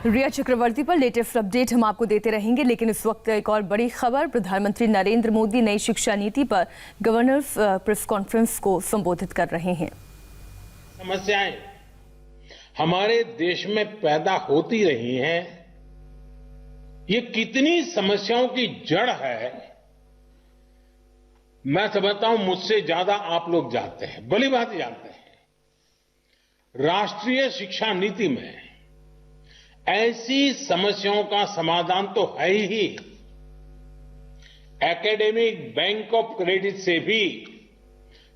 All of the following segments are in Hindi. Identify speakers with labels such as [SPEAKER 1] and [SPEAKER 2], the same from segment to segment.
[SPEAKER 1] रिया चक्रवर्ती पर लेटेस्ट अपडेट हम आपको देते रहेंगे, लेकिन इस वक्त एक और बड़ी खबर। प्रधानमंत्री नरेंद्र मोदी नई शिक्षा नीति पर गवर्नर्स प्रेस कॉन्फ्रेंस को संबोधित कर रहे हैं।
[SPEAKER 2] समस्याएं हमारे देश में पैदा होती रही हैं। ये कितनी समस्याओं की जड़ है, मैं समझता हूं मुझसे ज्यादा आप लोग जानते हैं, भली बात जानते हैं। राष्ट्रीय शिक्षा नीति में ऐसी समस्याओं का समाधान तो है ही। एकेडमिक बैंक ऑफ क्रेडिट से भी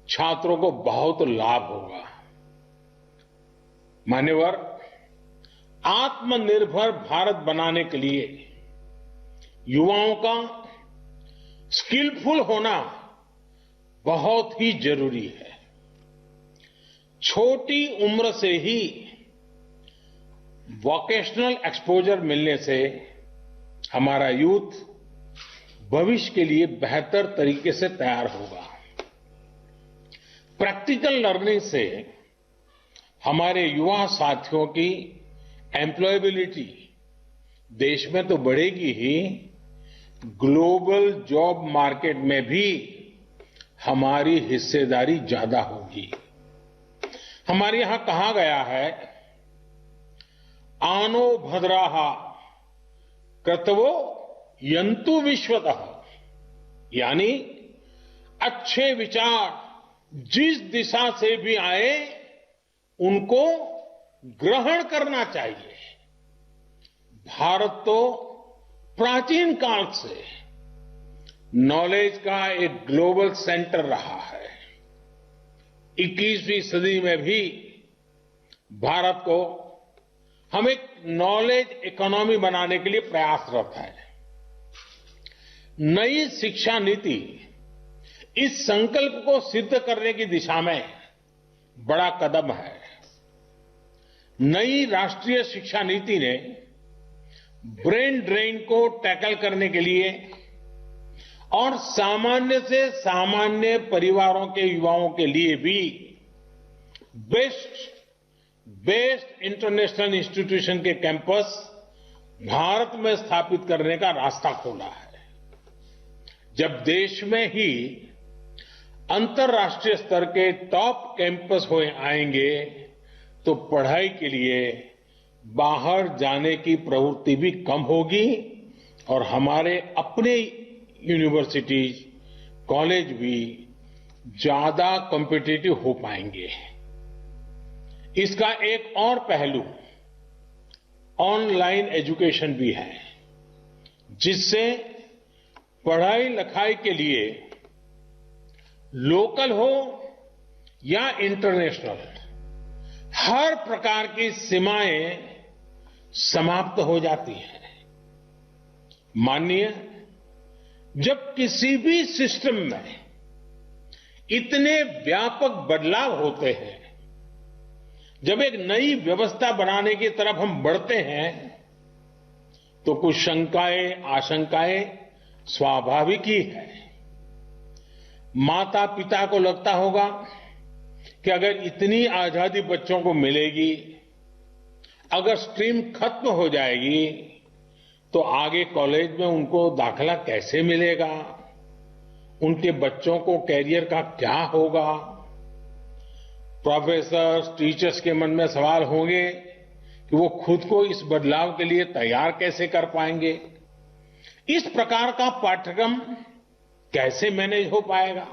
[SPEAKER 2] छात्रों को बहुत लाभ होगा। मान्यवर, आत्मनिर्भर भारत बनाने के लिए युवाओं का स्किलफुल होना बहुत ही जरूरी है। छोटी उम्र से ही वोकेशनल एक्सपोजर मिलने से हमारा यूथ भविष्य के लिए बेहतर तरीके से तैयार होगा। प्रैक्टिकल लर्निंग से हमारे युवा साथियों की एम्प्लॉयबिलिटी देश में तो बढ़ेगी ही, ग्लोबल जॉब मार्केट में भी हमारी हिस्सेदारी ज्यादा होगी। हमारे यहां कहा गया है, आनो भद्राः क्रतवो यन्तु विश्वतः, यानी अच्छे विचार जिस दिशा से भी आए उनको ग्रहण करना चाहिए। भारत तो प्राचीन काल से नॉलेज का एक ग्लोबल सेंटर रहा है। 21वीं सदी में भी भारत को हम एक नॉलेज इकोनॉमी बनाने के लिए प्रयासरत है। नई शिक्षा नीति इस संकल्प को सिद्ध करने की दिशा में बड़ा कदम है। नई राष्ट्रीय शिक्षा नीति ने ब्रेन ड्रेन को टैकल करने के लिए और सामान्य से सामान्य परिवारों के युवाओं के लिए भी बेस्ट इंटरनेशनल इंस्टीट्यूशन के कैंपस भारत में स्थापित करने का रास्ता खोला है। जब देश में ही अंतर्राष्ट्रीय स्तर के टॉप कैंपस आएंगे तो पढ़ाई के लिए बाहर जाने की प्रवृत्ति भी कम होगी और हमारे अपने यूनिवर्सिटीज, कॉलेज भी ज्यादा कॉम्पिटिटिव हो पाएंगे। इसका एक और पहलू ऑनलाइन एजुकेशन भी है, जिससे पढ़ाई लिखाई के लिए लोकल हो या इंटरनेशनल हर प्रकार की सीमाएं समाप्त हो जाती हैं। मानिए, जब किसी भी सिस्टम में इतने व्यापक बदलाव होते हैं, जब एक नई व्यवस्था बनाने की तरफ हम बढ़ते हैं, तो कुछ शंकाएं, आशंकाएं स्वाभाविक ही है। माता पिता को लगता होगा कि अगर इतनी आजादी बच्चों को मिलेगी, अगर स्ट्रीम खत्म हो जाएगी, तो आगे कॉलेज में उनको दाखिला कैसे मिलेगा, उनके बच्चों को कैरियर का क्या होगा। प्रोफेसर्स, टीचर्स के मन में सवाल होंगे कि वो खुद को इस बदलाव के लिए तैयार कैसे कर पाएंगे। इस प्रकार का पाठ्यक्रम कैसे मैनेज हो पाएगा।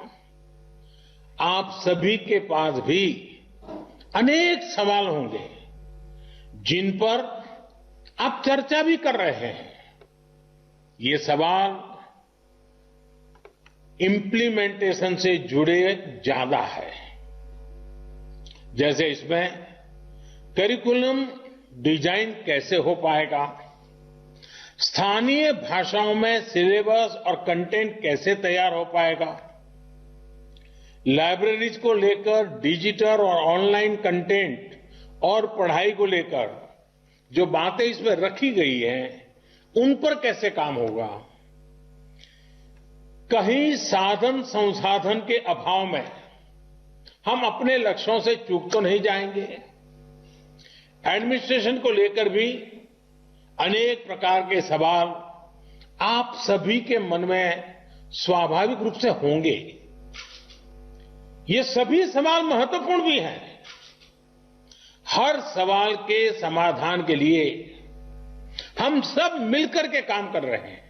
[SPEAKER 2] आप सभी के पास भी अनेक सवाल होंगे जिन पर आप चर्चा भी कर रहे हैं। ये सवाल इंप्लीमेंटेशन से जुड़े ज्यादा है। जैसे इसमें करिकुलम डिजाइन कैसे हो पाएगा, स्थानीय भाषाओं में सिलेबस और कंटेंट कैसे तैयार हो पाएगा, लाइब्रेरीज को लेकर डिजिटल और ऑनलाइन कंटेंट और पढ़ाई को लेकर जो बातें इसमें रखी गई हैं, उन पर कैसे काम होगा। कहीं साधन संसाधन के अभाव में हम अपने लक्ष्यों से चूक तो नहीं जाएंगे। एडमिनिस्ट्रेशन को लेकर भी अनेक प्रकार के सवाल आप सभी के मन में स्वाभाविक रूप से होंगे। ये सभी सवाल महत्वपूर्ण भी हैं। हर सवाल के समाधान के लिए हम सब मिलकर के काम कर रहे हैं।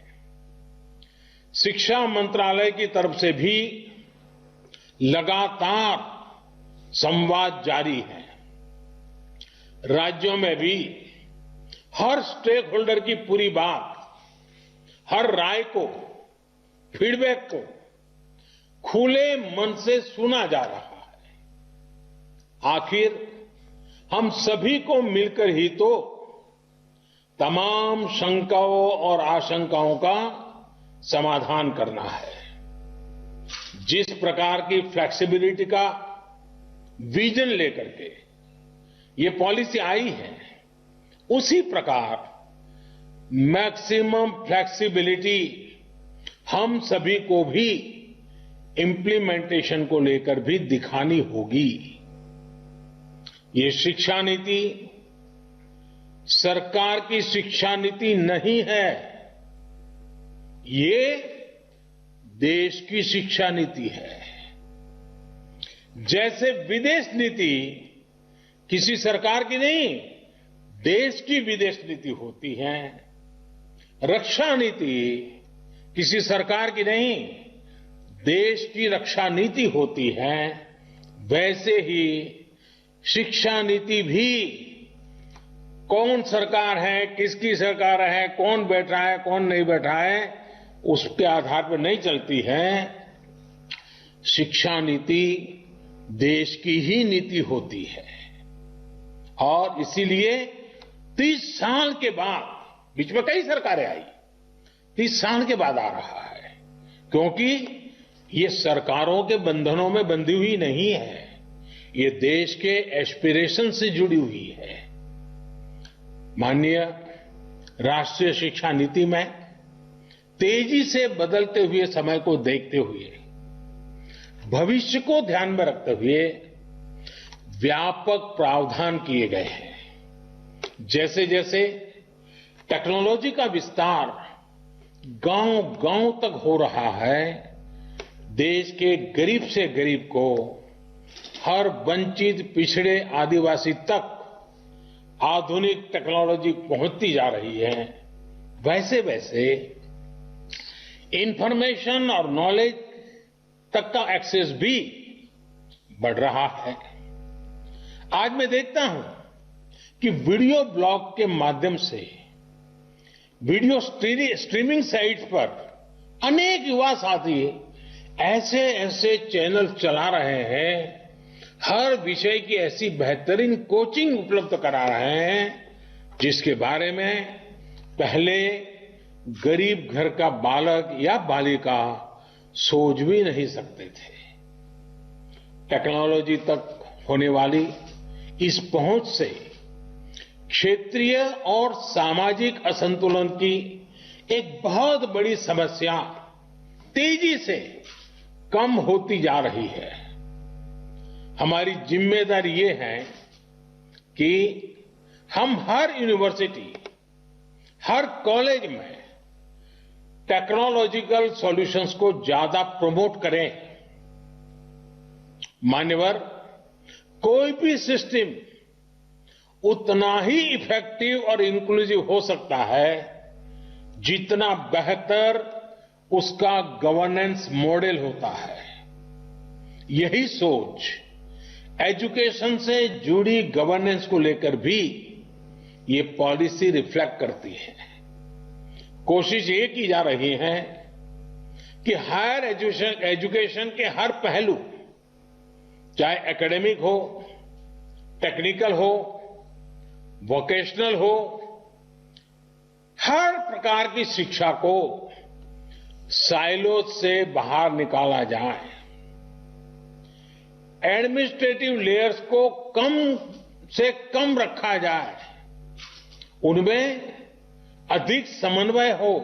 [SPEAKER 2] शिक्षा मंत्रालय की तरफ से भी लगातार संवाद जारी है। राज्यों में भी हर स्टेक होल्डर की पूरी बात, हर राय को, फीडबैक को खुले मन से सुना जा रहा है। आखिर हम सभी को मिलकर ही तो तमाम शंकाओं और आशंकाओं का समाधान करना है। जिस प्रकार की फ्लेक्सिबिलिटी का विजन लेकर के ये पॉलिसी आई है, उसी प्रकार मैक्सिमम फ्लेक्सिबिलिटी हम सभी को भी इंप्लीमेंटेशन को लेकर भी दिखानी होगी। ये शिक्षा नीति सरकार की शिक्षा नीति नहीं है, ये देश की शिक्षा नीति है। जैसे विदेश नीति किसी सरकार की नहीं, देश की विदेश नीति होती है, रक्षा नीति किसी सरकार की नहीं, देश की रक्षा नीति होती है, वैसे ही शिक्षा नीति भी कौन सरकार है, किसकी सरकार है, कौन बैठा है, कौन नहीं बैठा है, उसके आधार पर नहीं चलती है। शिक्षा नीति देश की ही नीति होती है और इसीलिए 30 साल के बाद, बीच में कई सरकारें आई, 30 साल के बाद आ रहा है, क्योंकि ये सरकारों के बंधनों में बंधी हुई नहीं है, ये देश के एस्पिरेशन से जुड़ी हुई है। माननीय राष्ट्रीय शिक्षा नीति में तेजी से बदलते हुए समय को देखते हुए, भविष्य को ध्यान में रखते हुए व्यापक प्रावधान किए गए हैं। जैसे जैसे टेक्नोलॉजी का विस्तार गांव-गांव तक हो रहा है, देश के गरीब से गरीब को, हर वंचित पिछड़े आदिवासी तक आधुनिक टेक्नोलॉजी पहुंचती जा रही है, वैसे वैसे इंफॉर्मेशन और नॉलेज तक का एक्सेस भी बढ़ रहा है। आज मैं देखता हूं कि वीडियो ब्लॉग के माध्यम से वीडियो स्ट्रीमिंग साइट्स पर अनेक युवा साथी ऐसे ऐसे चैनल चला रहे हैं, हर विषय की ऐसी बेहतरीन कोचिंग उपलब्ध करा रहे हैं, जिसके बारे में पहले गरीब घर का बालक या बालिका सोच भी नहीं सकते थे। टेक्नोलॉजी तक होने वाली इस पहुंच से क्षेत्रीय और सामाजिक असंतुलन की एक बहुत बड़ी समस्या तेजी से कम होती जा रही है। हमारी जिम्मेदारी ये है कि हम हर यूनिवर्सिटी, हर कॉलेज में टेक्नोलॉजिकल सॉल्यूशंस को ज्यादा प्रमोट करें। मान्यवर, कोई भी सिस्टम उतना ही इफेक्टिव और इंक्लूसिव हो सकता है जितना बेहतर उसका गवर्नेंस मॉडल होता है। यही सोच एजुकेशन से जुड़ी गवर्नेंस को लेकर भी ये पॉलिसी रिफ्लेक्ट करती है। कोशिश ये की जा रही है कि हायर एजुकेशन के हर पहलू, चाहे एकेडमिक हो, टेक्निकल हो, वोकेशनल हो, हर प्रकार की शिक्षा को साइलो से बाहर निकाला जाए। एडमिनिस्ट्रेटिव लेयर्स को कम से कम रखा जाए, उनमें अधिक समन्वय हो।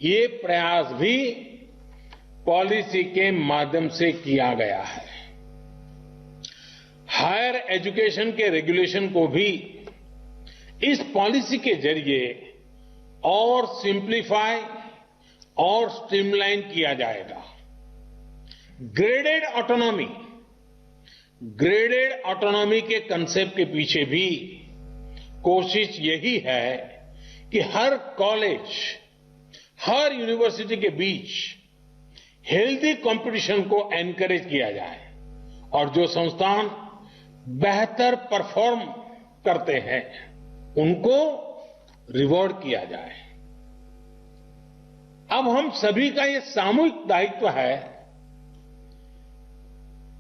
[SPEAKER 2] ये प्रयास भी पॉलिसी के माध्यम से किया गया है। हायर एजुकेशन के रेगुलेशन को भी इस पॉलिसी के जरिए और सिंप्लीफाई और स्ट्रीमलाइन किया जाएगा। ग्रेडेड ऑटोनॉमी के कंसेप्ट के पीछे भी कोशिश यही है कि हर कॉलेज, हर यूनिवर्सिटी के बीच हेल्दी कंपटीशन को एनकरेज किया जाए और जो संस्थान बेहतर परफॉर्म करते हैं उनको रिवॉर्ड किया जाए। अब हम सभी का ये सामूहिक दायित्व है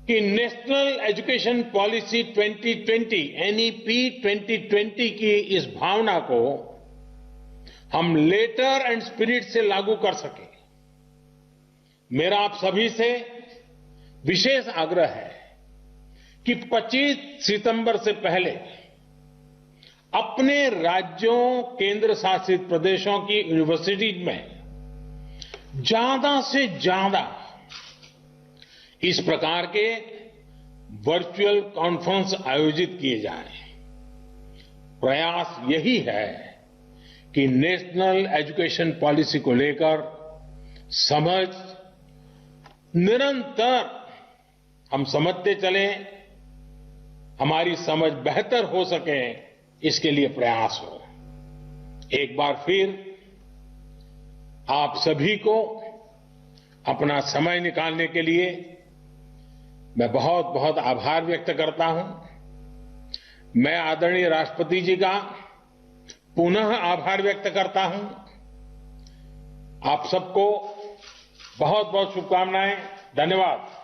[SPEAKER 2] कि नेशनल एजुकेशन पॉलिसी 2020 NEP 2020 की इस भावना को हम लेटर एंड स्पिरिट से लागू कर सकें। मेरा आप सभी से विशेष आग्रह है कि 25 सितंबर से पहले अपने राज्यों, केंद्र शासित प्रदेशों की यूनिवर्सिटीज में ज्यादा से ज्यादा इस प्रकार के वर्चुअल कॉन्फ्रेंस आयोजित किए जाएं। प्रयास यही है कि नेशनल एजुकेशन पॉलिसी को लेकर समझ निरंतर हम समझते चलें, हमारी समझ बेहतर हो सके, इसके लिए प्रयास हो। एक बार फिर आप सभी को अपना समय निकालने के लिए मैं बहुत बहुत आभार व्यक्त करता हूं। मैं आदरणीय राष्ट्रपति जी का पुनः आभार व्यक्त करता हूं। आप सबको बहुत बहुत शुभकामनाएं। धन्यवाद।